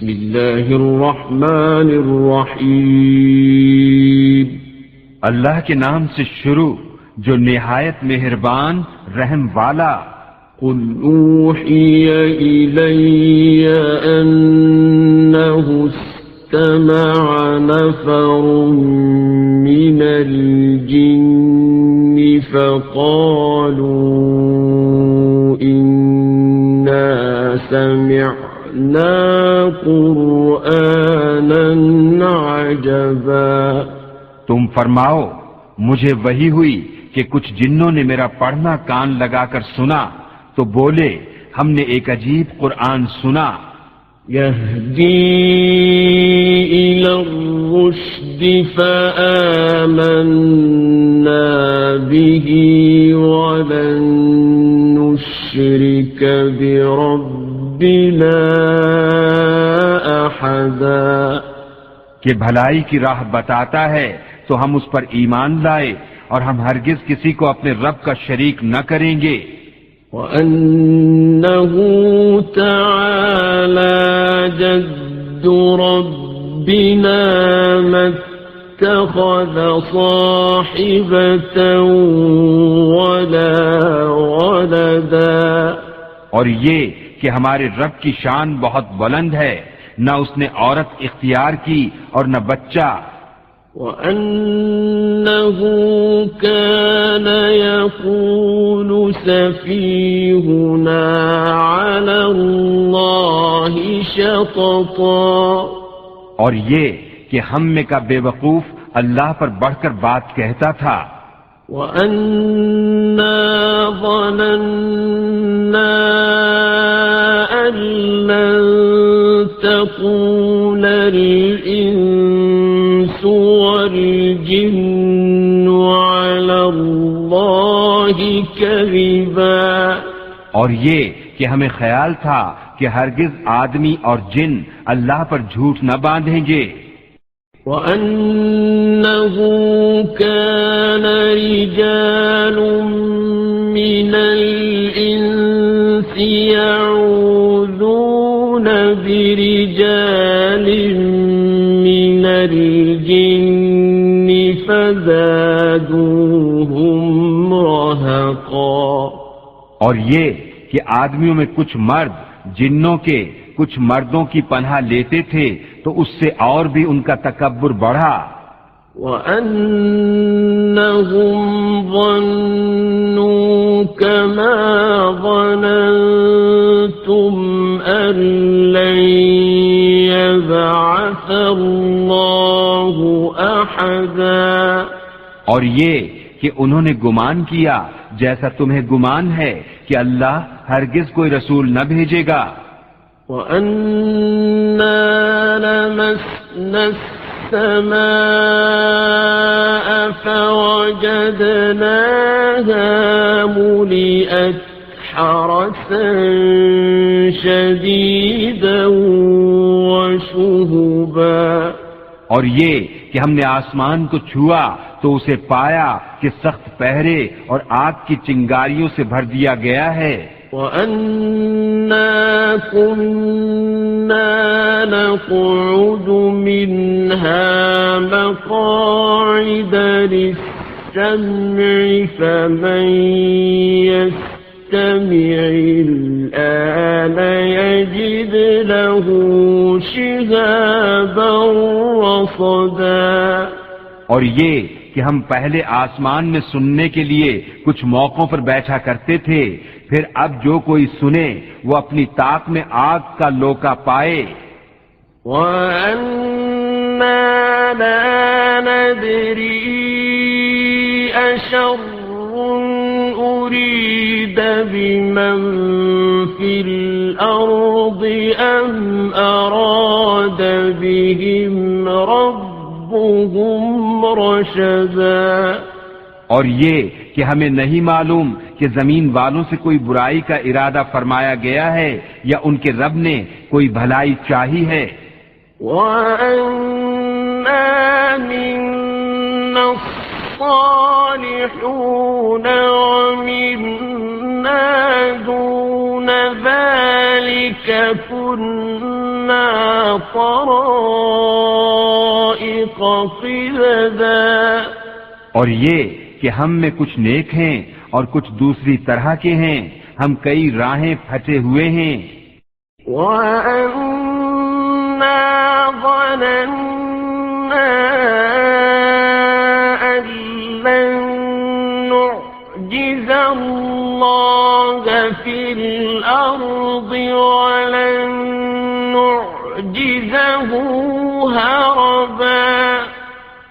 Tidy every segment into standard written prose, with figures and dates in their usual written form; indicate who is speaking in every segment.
Speaker 1: بسم اللہ الرحمن الرحیم،
Speaker 2: اللہ کے نام سے شروع جو نہایت مہربان رحم والا۔
Speaker 1: قل اوحی الی انہ استمع نفر من الجن فقالوا انا سمعنا قرآنا عجبا۔
Speaker 2: تم فرماؤ مجھے وحی ہوئی کہ کچھ جنوں نے میرا پڑھنا کان لگا کر سنا تو بولے ہم نے ایک عجیب قرآن سنا۔
Speaker 1: یہدی الی الرشد فآمنا به ولن نشرک بربنا احدا۔
Speaker 2: کہ بھلائی کی راہ بتاتا ہے تو ہم اس پر ایمان لائے اور ہم ہرگز کسی کو اپنے رب کا شریک نہ کریں گے۔
Speaker 1: وَأَنَّهُ تَعَالَى جَدُّ رَبِّنَا مَا اتَّخَذَ صَاحِبَةً وَلَا وَلَدًا۔
Speaker 2: اور یہ کہ ہمارے رب کی شان بہت بلند ہے، نہ اس نے عورت اختیار کی اور نہ بچہ۔
Speaker 1: وَأَنَّهُ كَانَ يَقُولُ سَفِيهُنَا عَلَى اللَّهِ شَطَطًا۔
Speaker 2: اور یہ کہ ہم میں کا بے وقوف اللہ پر بڑھ کر بات کہتا تھا۔
Speaker 1: وَأَنَّا ظَنَنَّا أَن لَّن تَقُولَ الْإِنسُ وَالْجِنُّ عَلَى اللَّهِ كَذِبًا۔
Speaker 2: اور یہ کہ ہمیں خیال تھا کہ ہرگز آدمی اور جن اللہ پر جھوٹ نہ باندھیں گے۔
Speaker 1: وَأَنَّهُ كَانَ رِجَالٌ مِّنَ الْإِنسِ يَعُوذُونَ بِرِجَالٍ مِّنَ الْجِنِّ فَزَادُوهُمْ رَهَقًا۔
Speaker 2: اور یہ کہ آدمیوں میں کچھ مرد جنوں کے کچھ مردوں کی پناہ لیتے تھے تو اس سے اور بھی ان کا تکبر بڑھا۔
Speaker 1: وَأَنَّهُمْ ظَنُّوا كَمَا ظَنَنتُمْ أَن لَّن يَبْعَثَ اللَّهُ أَحَدًا۔
Speaker 2: اور یہ کہ انہوں نے گمان کیا جیسا تمہیں گمان ہے کہ اللہ ہرگز کوئی رسول نہ بھیجے گا۔
Speaker 1: وَأَنَّا لَمَسْنَا السَّمَاءَ فَوَجَدْنَاهَا مُلِئَتْ حَرَسًا شَدِيدًا وَشُهُبًا۔
Speaker 2: اور یہ کہ ہم نے آسمان کو چھوا تو اسے پایا کہ سخت پہرے اور آگ کی چنگاریوں سے بھر دیا گیا ہے۔
Speaker 1: وَأَنَّا كُنَّا نَقْعُدُ مِنْهَا مَقَاعِدَ لِلسَّمْعِ فَمَن يَسْتَمِعِ الْآنَ يَجِدْ لَهُ شِهَابًا رَّصَدًا۔
Speaker 2: اور یہ کہ ہم پہلے آسمان میں سننے کے لیے کچھ موقعوں پر بیٹھا کرتے تھے، پھر اب جو کوئی سنے وہ اپنی طاق میں آگ کا لوکا پائے۔
Speaker 1: وَأَنَّا لَا نَدْرِي أَشَرٌّ أُرِيدَ بِمَن فِي الْأَرْضِ أَمْ أَرَادَ بِهِمْ رَبُّهُمْ رَشَدًا۔
Speaker 2: اور یہ کہ ہمیں نہیں معلوم کہ زمین والوں سے کوئی برائی کا ارادہ فرمایا گیا ہے یا ان کے رب نے کوئی بھلائی چاہی ہے۔
Speaker 1: وَأَنَّا مِنَّا الصَّالِحُونَ وَمِنَّا دُونَ ذَلِكَ كُنَّا طرائق قددا.
Speaker 2: اور یہ کہ ہم میں کچھ نیک ہیں اور کچھ دوسری طرح کے ہیں، ہم کئی راہیں پھٹے ہوئے ہیں.
Speaker 1: وَأَنَّا ظَنَنَّا أَن لَّن نُّعْجِزَ اللَّهَ فِي الْأَرْضِ وَلَن نُّعْجِزَهُ هَرَبًا.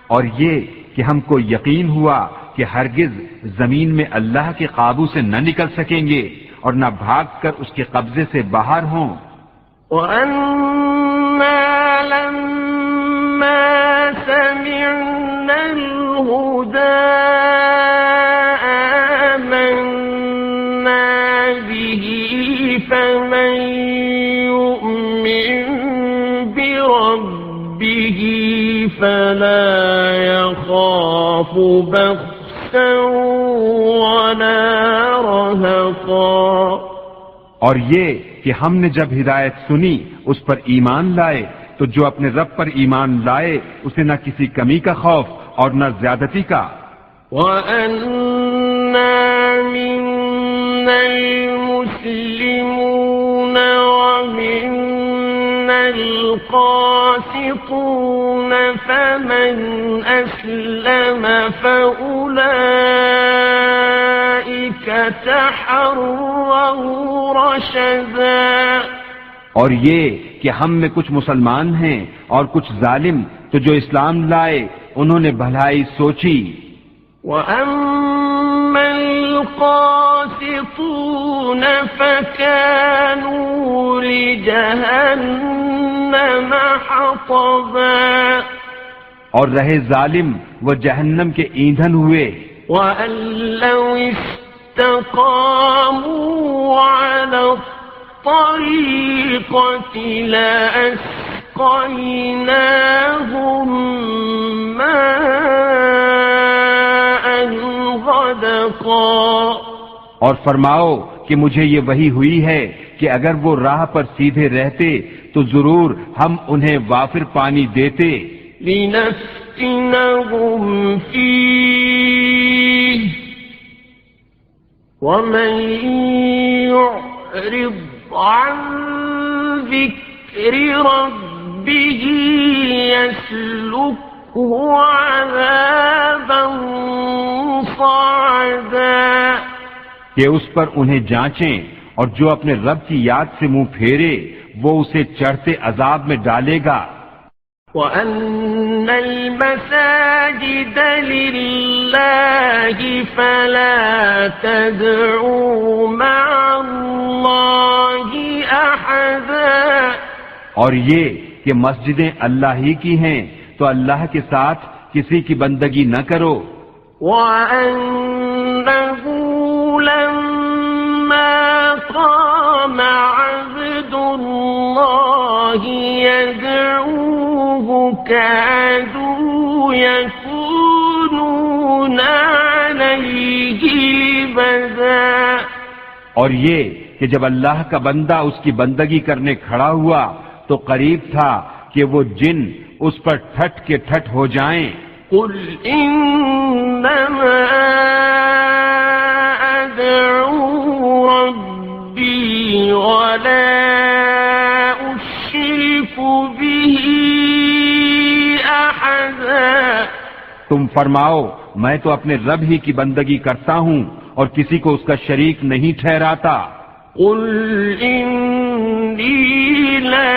Speaker 2: اور یہ کہ ہم کو یقین ہوا کہ ہرگز زمین میں اللہ کے قابو سے نہ نکل سکیں گے اور نہ بھاگ کر اس کے قبضے سے باہر ہوں.
Speaker 1: وَأَنَّا لَمَّا سَمِعْنَا الْهُدَىٰ آمَنَّا بِهِ فَمَن يُؤْمِن بِرَبِّهِ فَلَا يَخَافُ بَخْسًا وَلَا رَهَقًا.
Speaker 2: اور یہ کہ ہم نے جب ہدایت سنی اس پر ایمان لائے تو جو اپنے رب پر ایمان لائے اسے نہ کسی کمی کا خوف اور نہ زیادتی کا.
Speaker 1: وَأَنَّا مِنَّا الْمُسْلِمُونَ وَمِنَّا الْقَاسِطُونَ فَمَنْ أَسْلَمَ فَأُولَئِكَ تَحَرَّوْا رَشَدًا.
Speaker 2: اور یہ کہ ہم میں کچھ مسلمان ہیں اور کچھ ظالم تو جو اسلام لائے انہوں نے بھلائی سوچی.
Speaker 1: وَأَمَّا الْقَاسِطُونَ فَكَانُوا لِجَهَنَّمَ حَطَبًا.
Speaker 2: اور رہے ظالم وہ جہنم کے ایندھن ہوئے.
Speaker 1: وَأَن لَّوْ اسْتَقَامُوا عَلَى الطَّرِيقَةِ لَأَسْقَيْنَاهُم مَّاءً غَدَقًا.
Speaker 2: اور فرماؤ کہ مجھے یہ وحی ہوئی ہے کہ اگر وہ راہ پر سیدھے رہتے تو ضرور ہم انہیں وافر پانی دیتے.
Speaker 1: لِنَفْتِنَهُمْ فِيهِ وَمَن يُعْرِضْ عَن ذِكْرِ رَبِّهِ يَسْلُكْهُ عَذَابًا صَعَدًا.
Speaker 2: کہ اس پر انہیں جانچیں اور جو اپنے رب کی یاد سے منہ پھیرے وہ اسے چڑھتے عذاب میں ڈالے گا.
Speaker 1: وَأَنَّ الْمَسَاجِدَ لِلَّهِ فَلَا تَدْعُوا مَعَ اللَّهِ أَحَدًا.
Speaker 2: اور یہ کہ مسجدیں اللہ ہی کی ہیں تو اللہ کے ساتھ کسی کی بندگی نہ کرو.
Speaker 1: وَأَنَّهُ لَمَّا قَامَ عَبْدُ اللَّهِ يَدْعُوهُ كَادُوا يَكُونُونَ عَلَيْهِ لِبَدًا.
Speaker 2: اور یہ کہ جب اللہ کا بندہ اس کی بندگی کرنے کھڑا ہوا تو قریب تھا کہ وہ جن اس پر ٹھٹ کے ٹھٹ ہو جائیں.
Speaker 1: قُلْ إِنَّمَا أَدْعُو رَبِّي وَلَا أُشْرِكُ بِهِ أَحَدًا.
Speaker 2: تم فرماؤ میں تو اپنے رب ہی کی بندگی کرتا ہوں اور کسی کو اس کا شریک نہیں ٹھہراتا.
Speaker 1: قُلْ إِنِّي لَا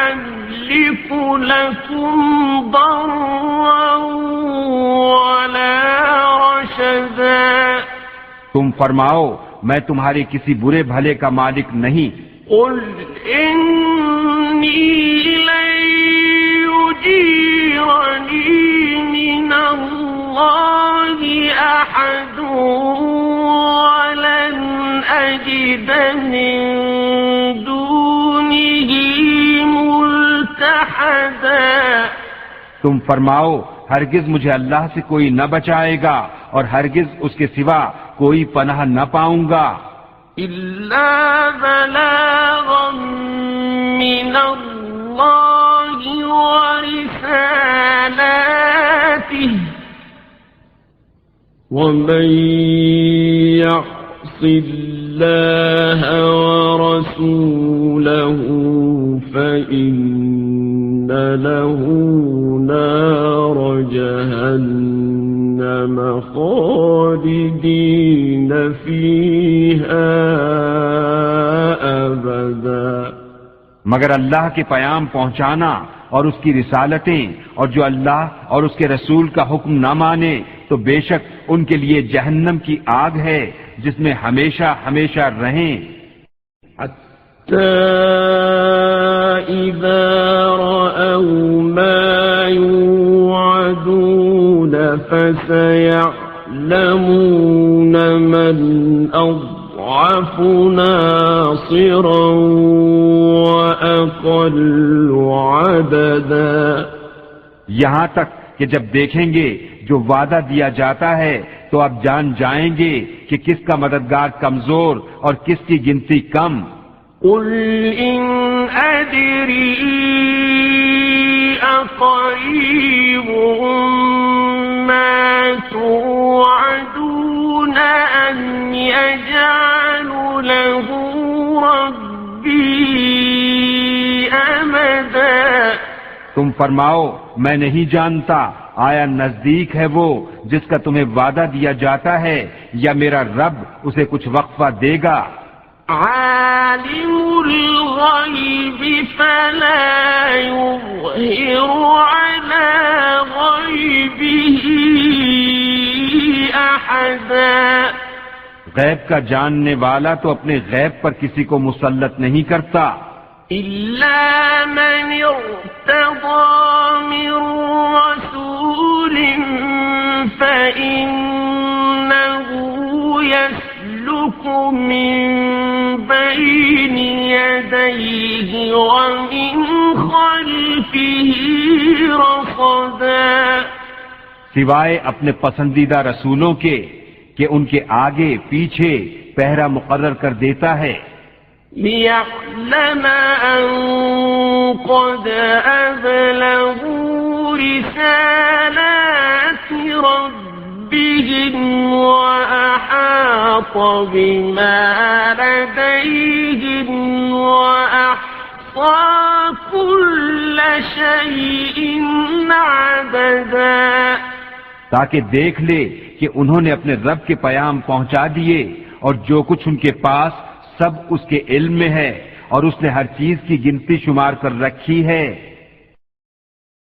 Speaker 1: أَمْلِكُ لَكُمْ ضَرًّا وَلَا رَشَدًا.
Speaker 2: تم فرماؤ میں تمہارے کسی برے بھلے کا مالک نہیں.
Speaker 1: قُلْ إِنِّي لَن يُجِيرَنِي مِنَ اللَّهِ أَحَدٌ وَلَنْ أَجِدَ مِن دُونِهِ مُلْتَحَدًا.
Speaker 2: تم فرماؤ ہرگز مجھے اللہ سے کوئی نہ بچائے گا اور ہرگز اس کے سوا کوئی پناہ نہ پاؤں گا.
Speaker 1: إِلَّا بَلَاغًا من الله ورسالاته
Speaker 3: ومن يعص الله ورسوله فإن له نار جهنم خالدين فيها أبدا.
Speaker 2: مگر اللہ کے پیام پہنچانا اور اس کی رسالتیں اور جو اللہ اور اس کے رسول کا حکم نہ مانے تو بے شک ان کے لیے جہنم کی آگ ہے جس میں ہمیشہ ہمیشہ رہیں.
Speaker 3: حتى إذا رأوا ما يوعدون فسيعلمون من أضعف ناصرا وأقل عددا.
Speaker 2: یہاں تک کہ جب دیکھیں گے جو وعدہ دیا جاتا ہے تو اب جان جائیں گے کہ کس کا مددگار کمزور اور کس کی گنتی کم.
Speaker 1: قل إن أدري أقريب ما توعدون أم يجعل له ربي أمدا.
Speaker 2: تم فرماؤ میں نہیں جانتا آیا نزدیک ہے وہ جس کا تمہیں وعدہ دیا جاتا ہے یا میرا رب اسے کچھ وقفہ دے گا.
Speaker 1: عالم الغيب فلا يظهر على غيبه أحدا.
Speaker 2: غیب کا جاننے والا تو اپنے غیب پر کسی کو مسلط نہیں کرتا
Speaker 1: إلا من ارتضى من رسول فإنه يسلك من بين يديه ومن خلفه رصدا.
Speaker 2: سوائے اپنے پسندیدہ رسولوں کے کہ ان کے آگے پیچھے پہرا مقرر کر دیتا ہے.
Speaker 1: ليعلم أن قد أبلغوا رسالات ربهم وأحاط بما لديهم وأحصى كل شيء عددا.
Speaker 2: تاکہ دیکھ لے کہ انہوں نے اپنے رب کے پیام پہنچا دیے اور جو کچھ ان کے پاس سب اس کے علم میں ہے اور اس نے ہر چیز کی گنتی شمار کر رکھی ہے.